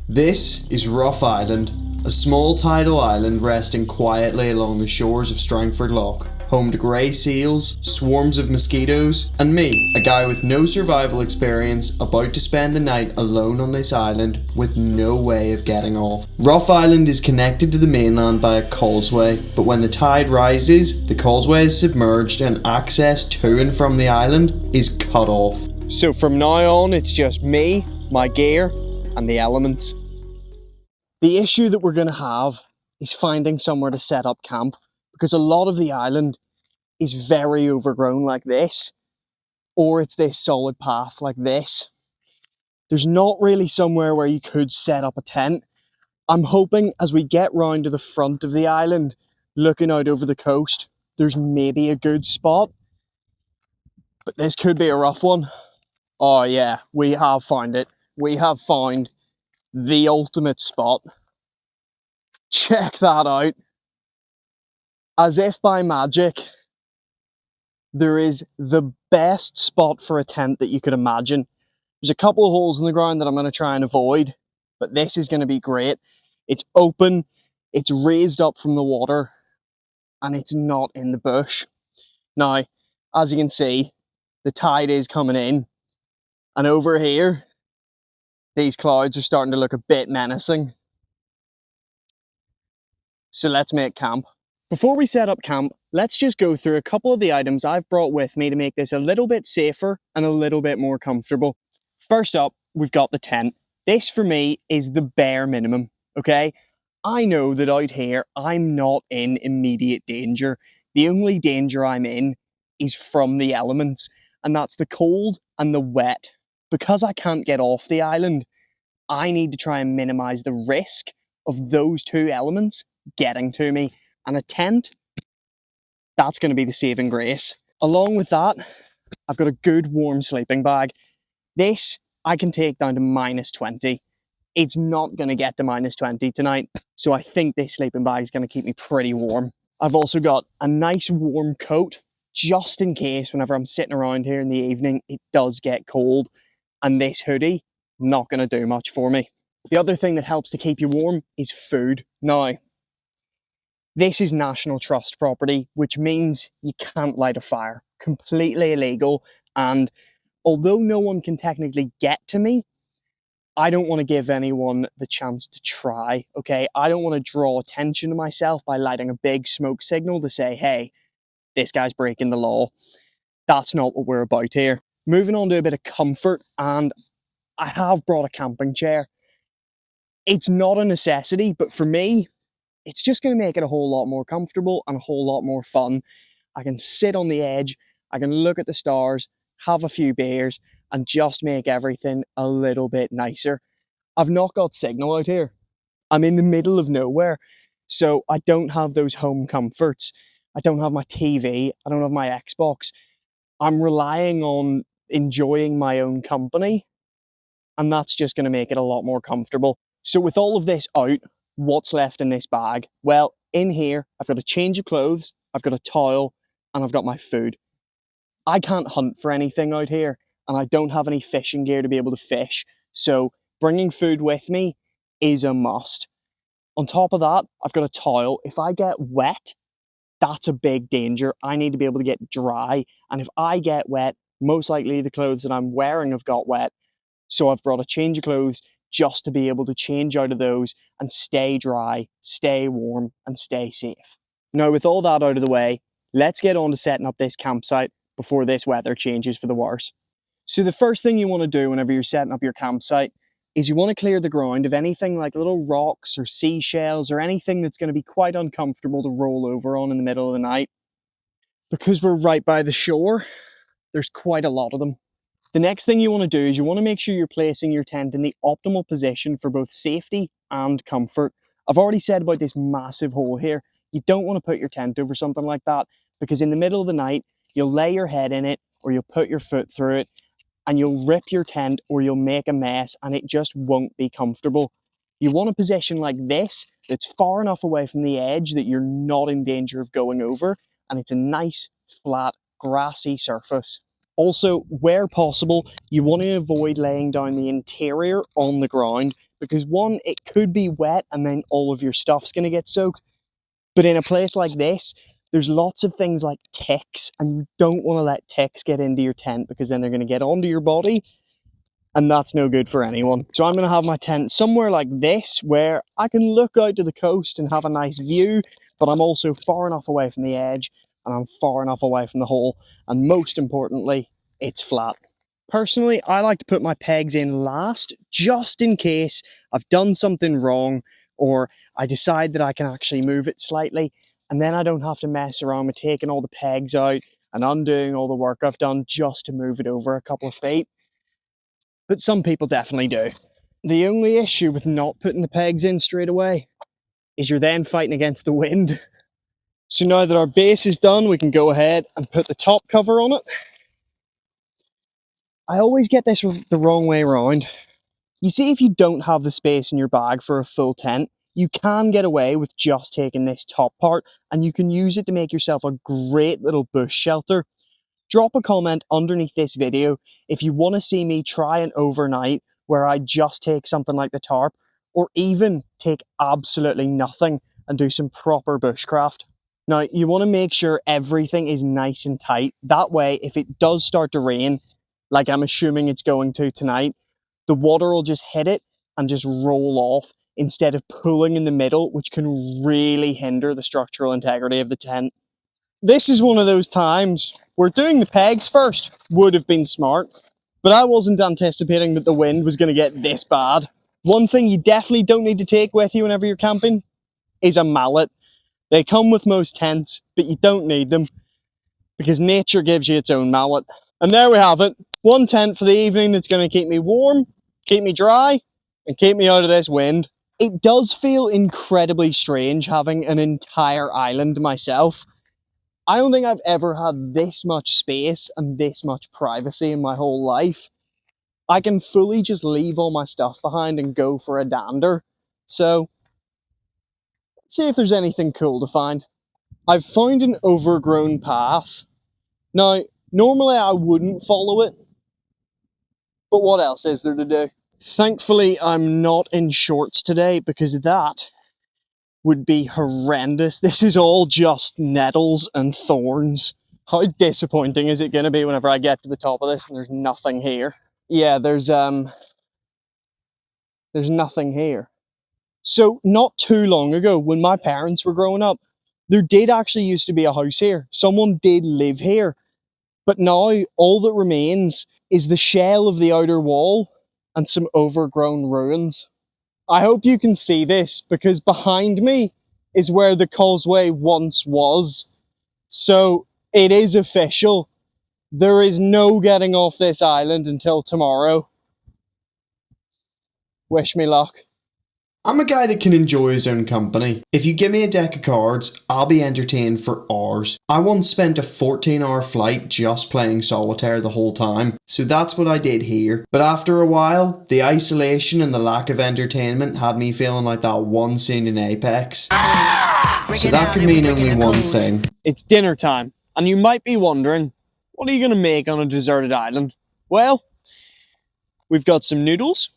This is Rough Island, a small tidal island resting quietly along the shores of Strangford Lough, home to grey seals, swarms of mosquitoes, and me, a guy with no survival experience, about to spend the night alone on this island with no way of getting off. Rough Island is connected to the mainland by a causeway, but when the tide rises, the causeway is submerged and access to and from the island is cut off. So from now on, it's just me, my gear, and the elements. The issue that we're going to have is finding somewhere to set up camp, because a lot of the island is very overgrown like this, or it's this solid path like this. There's not really somewhere where you could set up a tent. I'm hoping as we get round to the front of the island, looking out over the coast, there's maybe a good spot, but this could be a rough one. Oh yeah, we have found it. We have found the ultimate spot. Check that out. As if by magic, there is the best spot for a tent that you could imagine. There's a couple of holes in the ground that I'm going to try and avoid, but this is going to be great. It's open, it's raised up from the water, and it's not in the bush. Now, as you can see, the tide is coming in, and over here, these clouds are starting to look a bit menacing. So let's make camp. Before we set up camp, let's just go through a couple of the items I've brought with me to make this a little bit safer and a little bit more comfortable. First up, we've got the tent. This for me is the bare minimum, okay? I know that out here, I'm not in immediate danger. The only danger I'm in is from the elements, and that's the cold and the wet. Because I can't get off the island, I need to try and minimize the risk of those two elements getting to me. And a tent, that's going to be the saving grace. Along with that, I've got a good warm sleeping bag. This I can take down to -20. It's not going to get to -20 tonight, so I think this sleeping bag is going to keep me pretty warm. I've also got a nice warm coat, just in case whenever I'm sitting around here in the evening, it does get cold. And this hoodie, not going to do much for me. The other thing that helps to keep you warm is food. Now, this is National Trust property, which means you can't light a fire. Completely illegal. And although no one can technically get to me, I don't want to give anyone the chance to try, okay? I don't want to draw attention to myself by lighting a big smoke signal to say, hey, this guy's breaking the law. That's not what we're about here. Moving on to a bit of comfort, and I have brought a camping chair. It's not a necessity, but for me, it's just going to make it a whole lot more comfortable and a whole lot more fun. I can sit on the edge, I can look at the stars, have a few beers, and just make everything a little bit nicer. I've not got signal out here. I'm in the middle of nowhere, so I don't have those home comforts. I don't have my TV, I don't have my Xbox. I'm relying on enjoying my own company, and that's just going to make it a lot more comfortable. So with all of this out, what's left in this bag? Well, in here, I've got a change of clothes, I've got a towel, and I've got my food. I can't hunt for anything out here, and I don't have any fishing gear to be able to fish, so bringing food with me is a must. On top of that, I've got a towel. If I get wet, that's a big danger. I need to be able to get dry, and if I get wet, most likely the clothes that I'm wearing have got wet, so I've brought a change of clothes just to be able to change out of those and stay dry, stay warm, and stay safe. Now, with all that out of the way, let's get on to setting up this campsite before this weather changes for the worse. So the first thing you want to do whenever you're setting up your campsite is you want to clear the ground of anything like little rocks or seashells or anything that's going to be quite uncomfortable to roll over on in the middle of the night. Because we're right by the shore, there's quite a lot of them. The next thing you want to do is you want to make sure you're placing your tent in the optimal position for both safety and comfort. I've already said about this massive hole here. You don't want to put your tent over something like that, because in the middle of the night, you'll lay your head in it or you'll put your foot through it and you'll rip your tent or you'll make a mess and it just won't be comfortable. You want a position like this that's far enough away from the edge that you're not in danger of going over, and it's a nice, flat, grassy surface. Also, where possible, you want to avoid laying down the interior on the ground, because one, it could be wet and then all of your stuff's going to get soaked. But in a place like this, there's lots of things like ticks, and you don't want to let ticks get into your tent because then they're going to get onto your body, and that's no good for anyone. So I'm going to have my tent somewhere like this where I can look out to the coast and have a nice view, but I'm also far enough away from the edge and I'm far enough away from the hole, and most importantly, it's flat. Personally, I like to put my pegs in last, just in case I've done something wrong or I decide that I can actually move it slightly, and then I don't have to mess around with taking all the pegs out and undoing all the work I've done just to move it over a couple of feet. But some people definitely do. The only issue with not putting the pegs in straight away is you're then fighting against the wind. So now that our base is done, we can go ahead and put the top cover on it. I always get this the wrong way around. You see, if you don't have the space in your bag for a full tent, you can get away with just taking this top part, and you can use it to make yourself a great little bush shelter. Drop a comment underneath this video if you want to see me try an overnight where I just take something like the tarp, or even take absolutely nothing and do some proper bushcraft. Now, you want to make sure everything is nice and tight. That way, if it does start to rain, like I'm assuming it's going to tonight, the water will just hit it and just roll off instead of pulling in the middle, which can really hinder the structural integrity of the tent. This is one of those times where doing the pegs first would have been smart, but I wasn't anticipating that the wind was going to get this bad. One thing you definitely don't need to take with you whenever you're camping is a mallet. They come with most tents, but you don't need them because nature gives you its own mallet. And there we have it. One tent for the evening that's going to keep me warm, keep me dry, and keep me out of this wind. It does feel incredibly strange having an entire island to myself. I don't think I've ever had this much space and this much privacy in my whole life. I can fully just leave all my stuff behind and go for a dander. So, let's see if there's anything cool to find. I've found an overgrown path. Now, normally I wouldn't follow it, but what else is there to do? Thankfully, I'm not in shorts today because that would be horrendous. This is all just nettles and thorns. How disappointing is it going to be whenever I get to the top of this and there's nothing here? Yeah, there's nothing here. So not too long ago, when my parents were growing up, there did actually used to be a house here. Someone did live here. But now all that remains is the shell of the outer wall and some overgrown ruins. I hope you can see this because behind me is where the causeway once was. So it is official. There is no getting off this island until tomorrow. Wish me luck. I'm a guy that can enjoy his own company. If you give me a deck of cards, I'll be entertained for hours. I once spent a 14-hour flight just playing solitaire the whole time, so that's what I did here. But after a while, the isolation and the lack of entertainment had me feeling like that one scene in Apex. So that could mean only one thing. It's dinner time, and you might be wondering, what are you going to make on a deserted island? Well, we've got some noodles.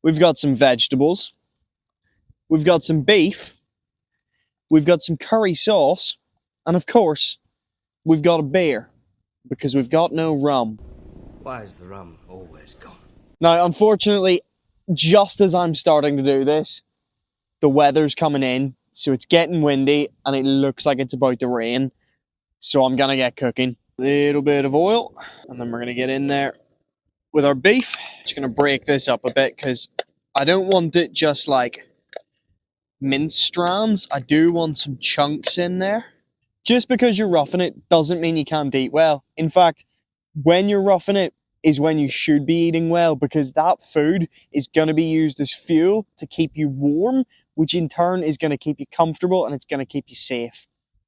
We've got some vegetables, we've got some beef, we've got some curry sauce, and of course, we've got a beer, because we've got no rum. Why is the rum always gone? Now, unfortunately, just as I'm starting to do this, the weather's coming in, so it's getting windy, and it looks like it's about to rain, so I'm gonna get cooking. A little bit of oil, and then we're gonna get in there with our beef. Just going to break this up a bit because I don't want it just like minced strands. I do want some chunks in there. Just because you're roughing it doesn't mean you can't eat well. In fact, when you're roughing it is when you should be eating well, because that food is going to be used as fuel to keep you warm, which in turn is going to keep you comfortable and it's going to keep you safe.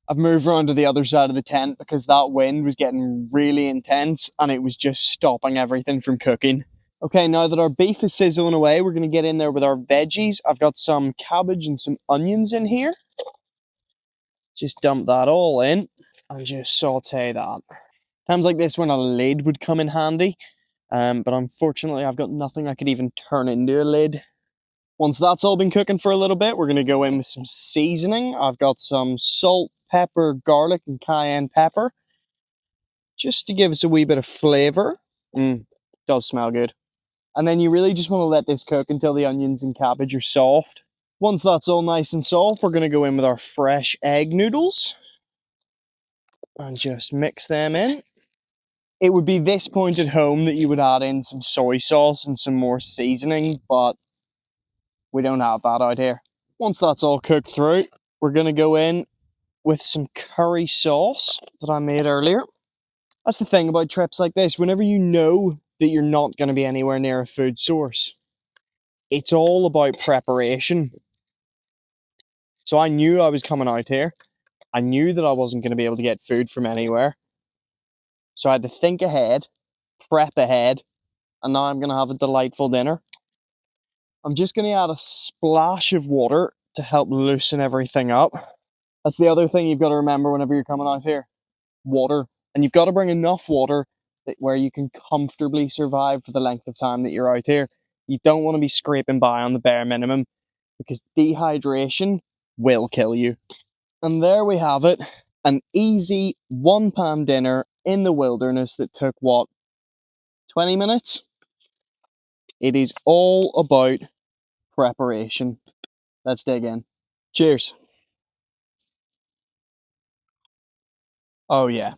I've moved around to the other side of the tent because that wind was getting really intense and it was just stopping everything from cooking. Okay, now that our beef is sizzling away, we're going to get in there with our veggies. I've got some cabbage and some onions in here. Just dump that all in and just saute that. Times like this when a lid would come in handy, but unfortunately I've got nothing I could even turn into a lid. Once that's all been cooking for a little bit, we're going to go in with some seasoning. I've got some salt, pepper, garlic, and cayenne pepper, just to give us a wee bit of flavour. Does smell good. And then you really just want to let this cook until the onions and cabbage are soft. Once that's all nice and soft, we're going to go in with our fresh egg noodles and just mix them in. It would be this point at home that you would add in some soy sauce and some more seasoning, but we don't have that out here. Once that's all cooked through, we're going to go in with some curry sauce that I made earlier. That's the thing about trips like this. Whenever you know that you're not going to be anywhere near a food source, it's all about preparation. So I knew I was coming out here. I knew that I wasn't going to be able to get food from anywhere. So I had to think ahead, prep ahead, and now I'm going to have a delightful dinner. I'm just going to add a splash of water to help loosen everything up. That's the other thing you've got to remember whenever you're coming out here. Water. And you've got to bring enough water where you can comfortably survive for the length of time that you're out here. You don't want to be scraping by on the bare minimum, because dehydration will kill you. And there we have it. An easy one-pan dinner in the wilderness that took, 20 minutes? It is all about preparation. Let's dig in. Cheers. Oh yeah.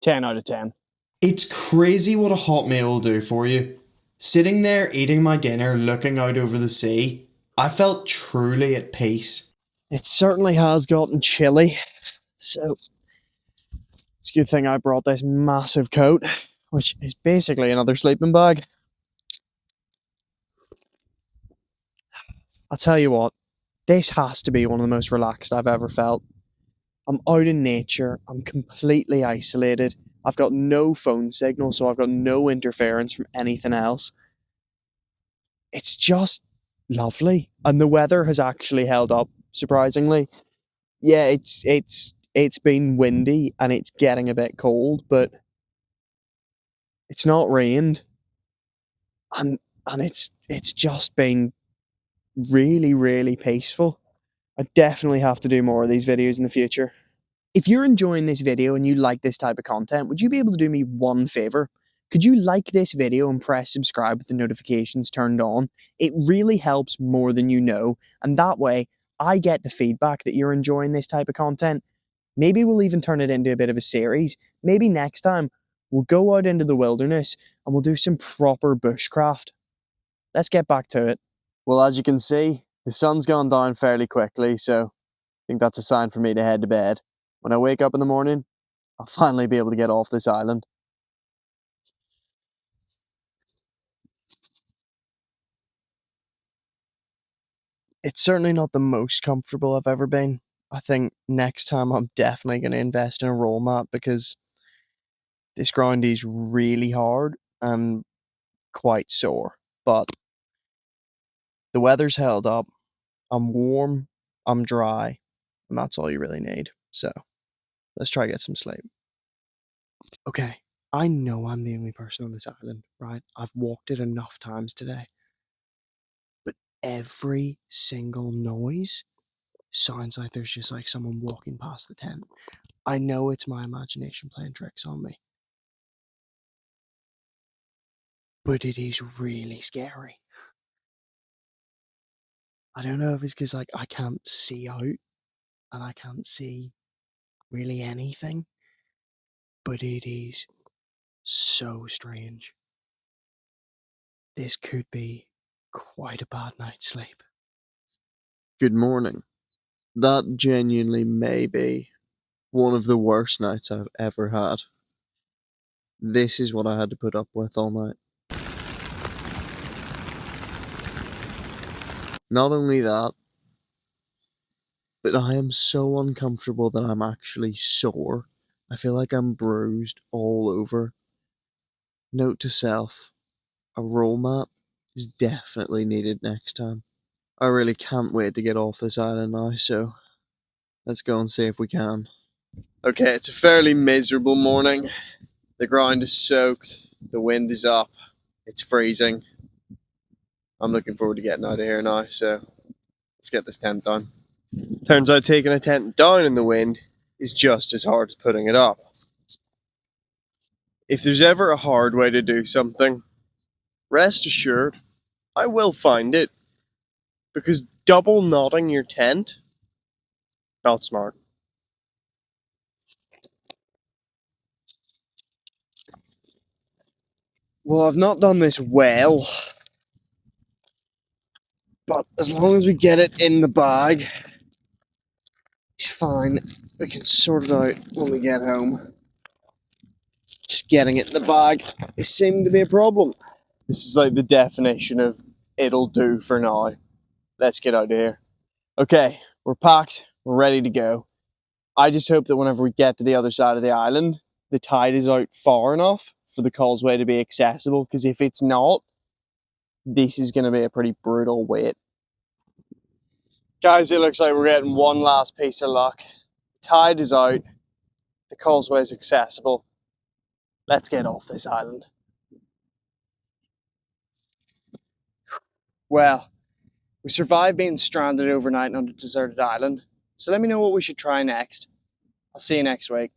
10 out of 10. It's crazy what a hot meal will do for you. Sitting there eating my dinner, looking out over the sea, I felt truly at peace. It certainly has gotten chilly, so it's a good thing I brought this massive coat, which is basically another sleeping bag. I'll tell you what, this has to be one of the most relaxed I've ever felt. I'm out in nature, I'm completely isolated, I've got no phone signal, so I've got no interference from anything else. It's just lovely, and the weather has actually held up, surprisingly. Yeah, it's been windy and it's getting a bit cold, but it's not rained, and it's just been really, really peaceful. I definitely have to do more of these videos in the future. If you're enjoying this video and you like this type of content, would you be able to do me one favor? Could you like this video and press subscribe with the notifications turned on? It really helps more than you know, and that way I get the feedback that you're enjoying this type of content. Maybe we'll even turn it into a bit of a series. Maybe next time we'll go out into the wilderness and we'll do some proper bushcraft. Let's get back to it. Well, as you can see, the sun's gone down fairly quickly, so I think that's a sign for me to head to bed. When I wake up in the morning, I'll finally be able to get off this island. It's certainly not the most comfortable I've ever been. I think next time I'm definitely going to invest in a roll mat, because this ground is really hard and quite sore. But the weather's held up. I'm warm, I'm dry, and that's all you really need. So let's try to get some sleep. Okay, I know I'm the only person on this island, right? I've walked it enough times today. But every single noise sounds like there's just like someone walking past the tent. I know it's my imagination playing tricks on me, but it is really scary. I don't know if it's because like I can't see out and I can't see really anything, but it is so strange. This could be quite a bad night's sleep. Good morning. That genuinely may be one of the worst nights I've ever had. This is what I had to put up with all night. Not only that, but I am so uncomfortable that I'm actually sore. I feel like I'm bruised all over. Note to self, a roll mat is definitely needed next time. I really can't wait to get off this island now, so let's go and see if we can. Okay, it's a fairly miserable morning. The ground is soaked, the wind is up, it's freezing. I'm looking forward to getting out of here now, so let's get this tent down. Turns out taking a tent down in the wind is just as hard as putting it up. If there's ever a hard way to do something, rest assured, I will find it. Because double knotting your tent, not smart. Well, I've not done this well, but as long as we get it in the bag, it's fine. We can sort it out when we get home. Just getting it in the bag is seeming to be a problem. This is like the definition of it'll do for now. Let's get out of here. Okay, we're packed, we're ready to go. I just hope that whenever we get to the other side of the island, the tide is out far enough for the causeway to be accessible, because if it's not, this is going to be a pretty brutal wait. Guys, it looks like we're getting one last piece of luck. The tide is out, the causeway is accessible. Let's get off this island. Well, we survived being stranded overnight on a deserted island, so let me know what we should try next. I'll see you next week.